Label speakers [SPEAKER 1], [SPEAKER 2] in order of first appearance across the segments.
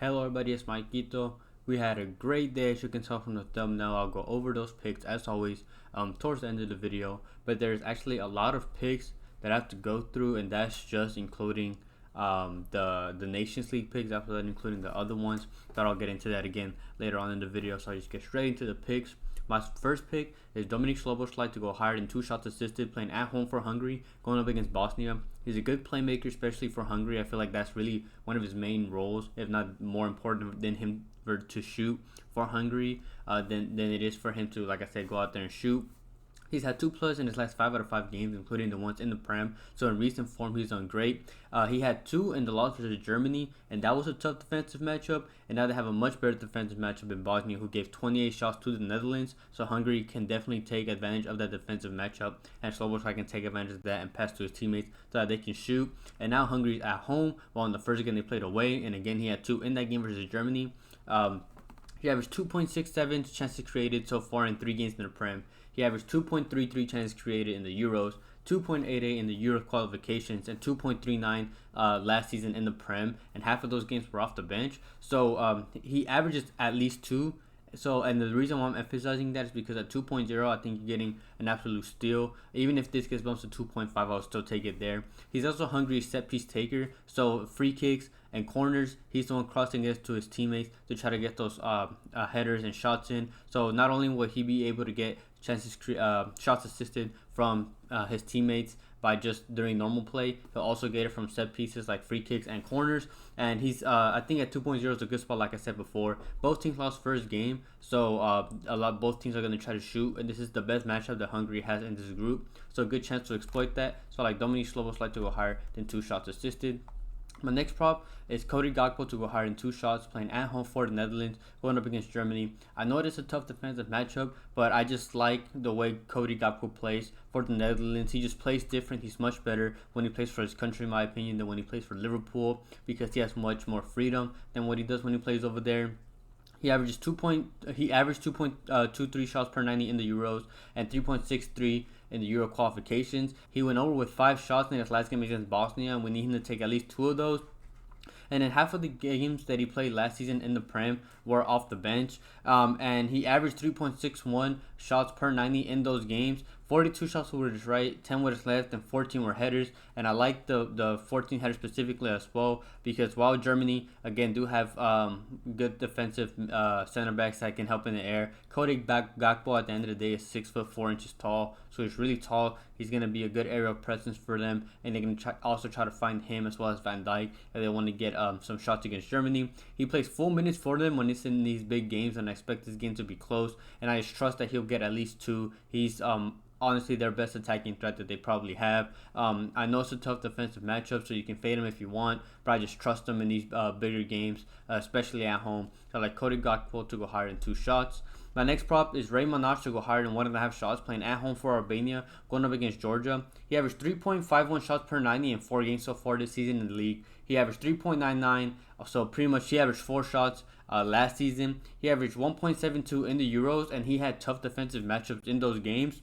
[SPEAKER 1] Hello everybody, it's Maikito. We had a great day, as you can tell from the thumbnail. I'll go over those picks as always towards the end of the video. But there's actually a lot of picks that I have to go through, and that's just including the Nations League picks, after that including the other ones. But I'll get into that again later on in the video, so I just get straight into the picks. My first pick is Dominik Szoboszlai to go higher than 2 shots assisted, playing at home for Hungary, going up against Bosnia. He's a good playmaker, especially for Hungary. I feel like that's really one of his main roles, if not more important than him to shoot for Hungary than it is for him to, like I said, go out there and shoot. He's had 2+ in his last 5 out of 5 games, including the ones in the Prem. So in recent form, he's done great. He had 2 in the loss versus Germany, and that was a tough defensive matchup. And now they have a much better defensive matchup in Bosnia, who gave 28 shots to the Netherlands. So Hungary can definitely take advantage of that defensive matchup, and Szoboszlai can take advantage of that and pass to his teammates so that they can shoot. And now Hungary's at home, while in the first game they played away. And again, he had 2 in that game versus Germany. He averaged 2.67 chances created so far in 3 games in the Prem. He averaged 2.33 chances created in the Euros, 2.88 in the Euro qualifications, and 2.39 last season in the Prem. And half of those games were off the bench. So he averages at least 2. So, and the reason why I'm emphasizing that is because at 2.0, I think you're getting an absolute steal. Even if this gets bumped to 2.5, I'll still take it there. He's also Hungary's set piece taker. So free kicks and corners, he's the one crossing this to his teammates to try to get those headers and shots in. So not only will he be able to get shots assisted from his teammates by just during normal play, he'll also get it from set pieces like free kicks and corners. And he's I think at 2.0 is a good spot, like I said before. Both teams lost first game, so both teams are going to try to shoot, and this is the best matchup that Hungary has in this group, so a good chance to exploit that. So I like Dominik Szoboszlai to go higher than 2 shots assisted. My next prop is Gakpo to go higher in 2 shots, playing at home for the Netherlands, going up against Germany. I know it is a tough defensive matchup, but I just like the way Gakpo plays for the Netherlands. He just plays different. He's much better when he plays for his country, in my opinion, than when he plays for Liverpool, because he has much more freedom than what he does when he plays over there. He averaged 2.23 shots per 90 in the Euros and 3.63 in the Euro qualifications. He went over with 5 shots in his last game against Bosnia, and we need him to take at least 2 of those. And then half of the games that he played last season in the Prem were off the bench. And he averaged 3.61 shots per 90 in those games. 42 shots with his right, 10 with his left, and 14 were headers. And I like the 14 headers specifically as well, because while Germany, again, do have good defensive center backs that can help in the air, Gakpo at the end of the day is 6'4" tall. So he's really tall. He's going to be a good aerial presence for them. And they're going to also try to find him as well as Van Dijk if they want to get some shots against Germany. He plays full minutes for them when it's in these big games, and I expect this game to be close. And I just trust that he'll get at least 2. He's honestly their best attacking threat that they probably have. I know it's a tough defensive matchup, so you can fade him if you want, but I just trust him in these bigger games, especially at home. So I like Gakpo to go higher than 2 shots. My next prop is Manaj to go higher than 1.5 shots, playing at home for Albania, going up against Georgia. He averaged 3.51 shots per 90 in 4 games so far this season in the league. He averaged 3.99, so pretty much he averaged 4 shots last season. He averaged 1.72 in the Euros, and he had tough defensive matchups in those games.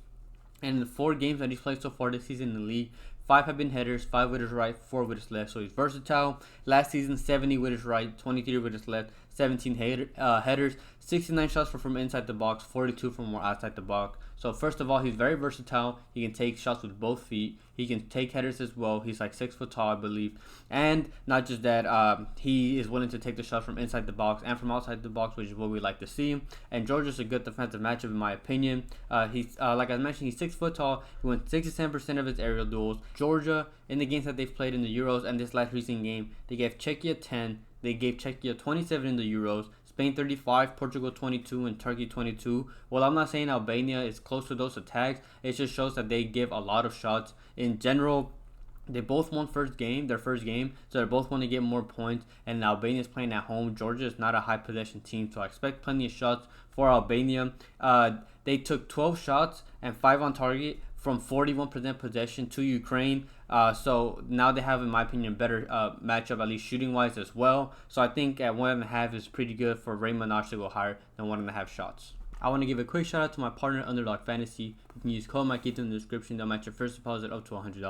[SPEAKER 1] And in the 4 games that he's played so far this season in the league, 5 have been headers, 5 with his right, 4 with his left. So he's versatile. Last season, 70 with his right, 23 with his left, 17 headers, 69 shots from inside the box, 42 from more outside the box. So first of all, he's very versatile. He can take shots with both feet. He can take headers as well. He's like 6 foot tall, I believe. And not just that, he is willing to take the shots from inside the box and from outside the box, which is what we like to see. And Georgia's a good defensive matchup in my opinion. He's like I mentioned, he's 6 foot tall. He won 67% of his aerial duels. Georgia, in the games that they've played in the Euros and this last recent game, they gave Czechia 10. They gave Czechia 27 in the Euros, Spain 35, Portugal 22, and Turkey 22. Well, I'm not saying Albania is close to those attacks. It just shows that they give a lot of shots. In general, they both won their first game, so they both want to get more points. And Albania is playing at home. Georgia is not a high possession team, so I expect plenty of shots for Albania. They took 12 shots and 5 on target from 41% possession to Ukraine. So now they have, in my opinion, a better matchup, at least shooting-wise as well. So I think at 1.5 is pretty good for Manaj to go higher than 1.5 shots. I want to give a quick shout out to my partner Underdog Fantasy. You can use code Maikito in the description. They'll match your first deposit up to $100.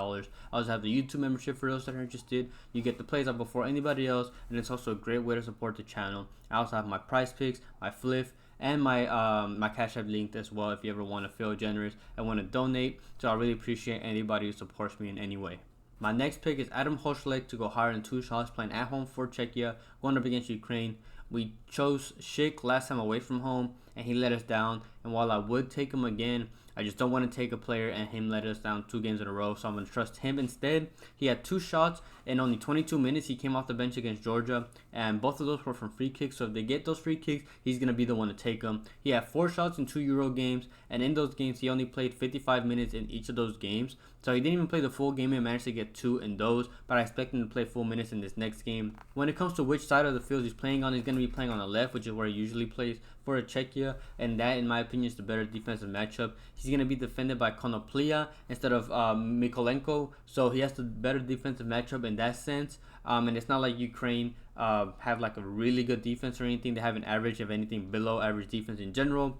[SPEAKER 1] I also have the YouTube membership for those that are interested. You get the plays out before anybody else, and it's also a great way to support the channel. I also have my PrizePicks, my Fliff, and my my Cashapp linked as well if you ever want to feel generous and want to donate. So I really appreciate anybody who supports me in any way. My next pick is Adam Hlozek to go higher in 2 shots, playing at home for Czechia, going up against Ukraine. We chose Schick last time away from home, and he let us down. And while I would take him again, I just don't want to take a player and him let us down 2 games in a row, so I'm going to trust him instead. He had 2 shots in only 22 minutes. He came off the bench against Georgia, and both of those were from free kicks. So if they get those free kicks, he's going to be the one to take them. He had 4 shots in 2 Euro games, and in those games, he only played 55 minutes in each of those games. So he didn't even play the full game and managed to get 2 in those, but I expect him to play full minutes in this next game. When it comes to which side of the field he's playing on, he's going to be playing on the left, which is where he usually plays for Czechia, and that, in my opinion, is the better defensive matchup. He's going to be defended by Konoplia instead of Mikolenko, so he has the better defensive matchup in that sense. And it's not like Ukraine have like a really good defense or anything. They have an average, if anything, below average defense in general.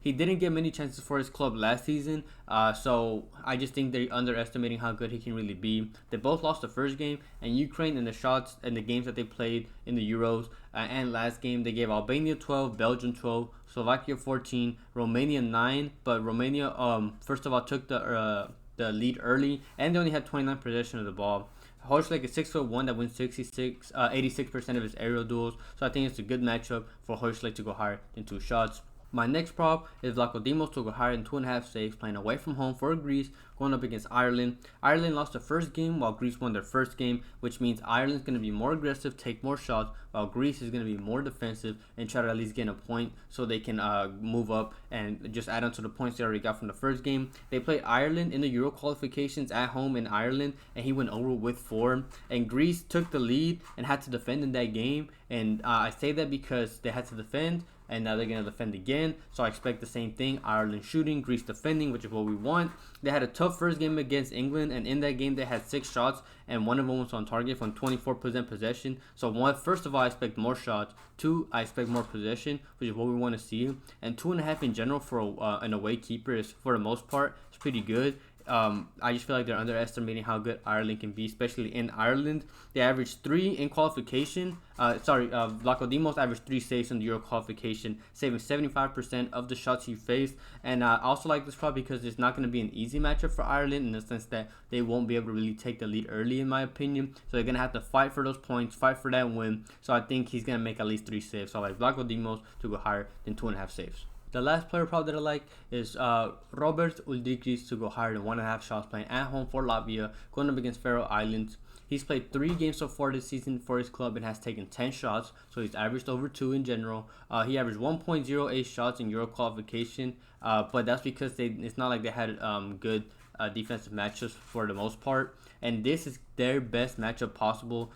[SPEAKER 1] He didn't get many chances for his club last season, so I just think they're underestimating how good he can really be. They both lost the first game, and Ukraine in the shots and the games that they played in the Euros and last game, they gave Albania 12, Belgium 12, Slovakia 14, Romania 9, but Romania first of all took the lead early, and they only had 29% possession of the ball. Hlozek is 6'1" that wins 86% of his aerial duels, so I think it's a good matchup for Hlozek to go higher in 2 shots. My next prop is Vlachodimos to go higher than 2.5 saves, playing away from home for Greece, going up against Ireland. Ireland lost the first game while Greece won their first game, which means Ireland's going to be more aggressive, take more shots, while Greece is going to be more defensive and try to at least get a point so they can move up and just add on to the points they already got from the first game. They played Ireland in the Euro qualifications at home in Ireland, and he went over with 4. And Greece took the lead and had to defend in that game, and I say that because they had to defend, and now they're going to defend again. So I expect the same thing. Ireland shooting, Greece defending, which is what we want. They had a tough first game against England, and in that game they had 6 shots, and one of them was on target from 24% possession. So first of all, I expect more shots. 2, I expect more possession, which is what we want to see. And 2.5 in general for an away keeper is, for the most part, it's pretty good. I just feel like they're underestimating how good Ireland can be, especially in Ireland. They averaged 3 in qualification. Vlachodimos averaged 3 saves in the Euro qualification, saving 75% of the shots he faced. And I also like this prop because it's not going to be an easy matchup for Ireland, in the sense that they won't be able to really take the lead early, in my opinion. So they're going to have to fight for those points, fight for that win. So I think he's going to make at least 3 saves. So I like Vlachodimos to go higher than 2.5 saves. The last player prop that I like is Robert Uldrikis to go higher than 1.5 shots, playing at home for Latvia, going up against Faroe Islands. He's played 3 games so far this season for his club and has taken 10 shots, so he's averaged over 2 in general. He averaged 1.08 shots in Euro qualification, but that's because it's not like they had good defensive matchups for the most part. And this is their best matchup possible,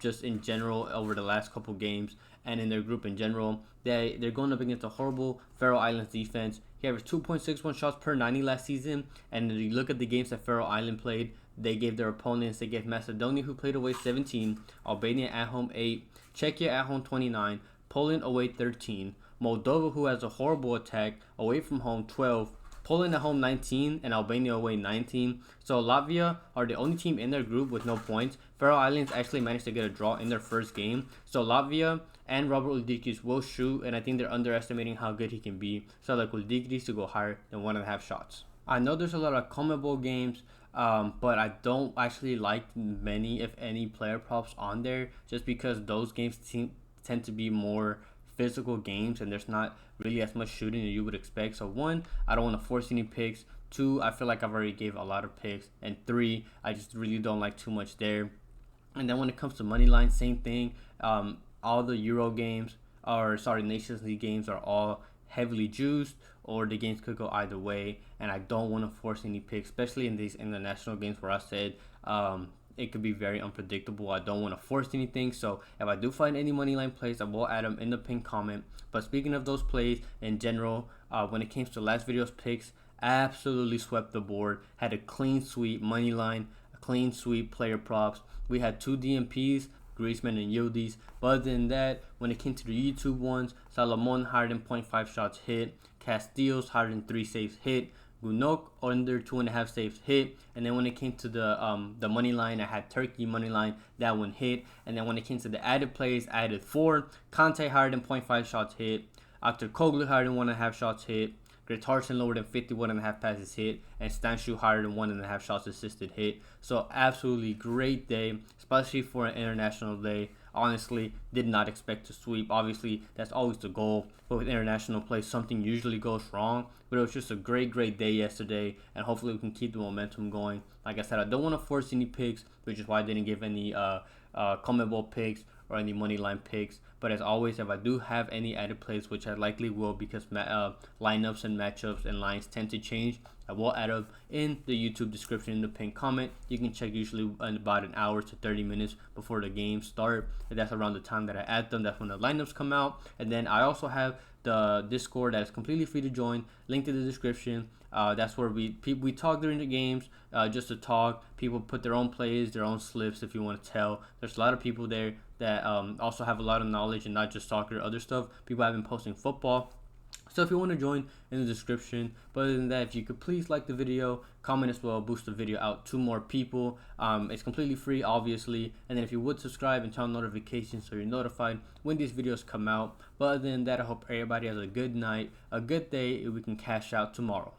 [SPEAKER 1] just in general over the last couple games and in their group in general. They're going up against a horrible Faroe Islands defense. He averaged 2.61 shots per 90 last season, and if you look at the games that Faroe Island played, they gave their opponents, they gave Macedonia, who played away, 17, Albania at home 8, Czechia at home 29, Poland away 13, Moldova, who has a horrible attack, away from home 12, Poland at home 19, and Albania away 19. So Latvia are the only team in their group with no points. Faroe Islands actually managed to get a draw in their first game. So Latvia and Robert Uldrikis will shoot, and I think they're underestimating how good he can be. So I like Uldrikis to go higher than 1.5 shots. I know there's a lot of CONMEBOL games, but I don't actually like many, if any, player props on there, just because those games tend to be more physical games, and there's not really as much shooting as you would expect. So 1, I don't want to force any picks. 2, I feel like I've already gave a lot of picks. And 3, I just really don't like too much there. And then when it comes to money line, same thing. All the Euro games, Nations League games are all heavily juiced, or the games could go either way, and I don't want to force any picks, especially in these international games where I said it could be very unpredictable. I don't want to force anything, so if I do find any money line plays, I will add them in the pinned comment. But speaking of those plays in general, when it came to last video's picks, absolutely swept the board. Had a clean sweep money line, a clean sweep player props. We had 2 DMPs. Griezmann and Yildiz. But other than that, when it came to the YouTube ones, Salomon higher than 0.5 shots hit, Castillo's higher than 3 saves hit, Gunok under 2.5 saves hit, and then when it came to the money line, I had Turkey money line, that one hit, and then when it came to the added plays, I added 4, Kante higher than 0.5 shots hit, Akhtar Koglu higher than 1.5 shots hit, Gretarson lower than 51.5 passes hit, and Stanshu higher than 1.5 shots assisted hit. So absolutely great day, especially for an international day. Honestly, did not expect to sweep. Obviously, that's always the goal. But with international play, something usually goes wrong. But it was just a great day yesterday, and hopefully we can keep the momentum going. Like I said, I don't want to force any picks, which is why I didn't give any CONMEBOL picks or any money line picks. But as always, if I do have any added plays, which I likely will because lineups and matchups and lines tend to change, I will add up in the YouTube description in the pinned comment. You can check usually in about an hour to 30 minutes before the games start. And that's around the time that I add them. That's when the lineups come out. And then I also have the Discord that is completely free to join. Link to the description. That's where we talk during the games, just to talk. People put their own plays, their own slips, if you want to tell. There's a lot of people there that also have a lot of knowledge and not just soccer, other stuff. People have been posting football. So if you want to join, in the description. But other than that, if you could please like the video, comment as well, boost the video out to more people. It's completely free, obviously. And then if you would subscribe and turn on notifications so you're notified when these videos come out. But other than that, I hope everybody has a good night, a good day, and we can cash out tomorrow.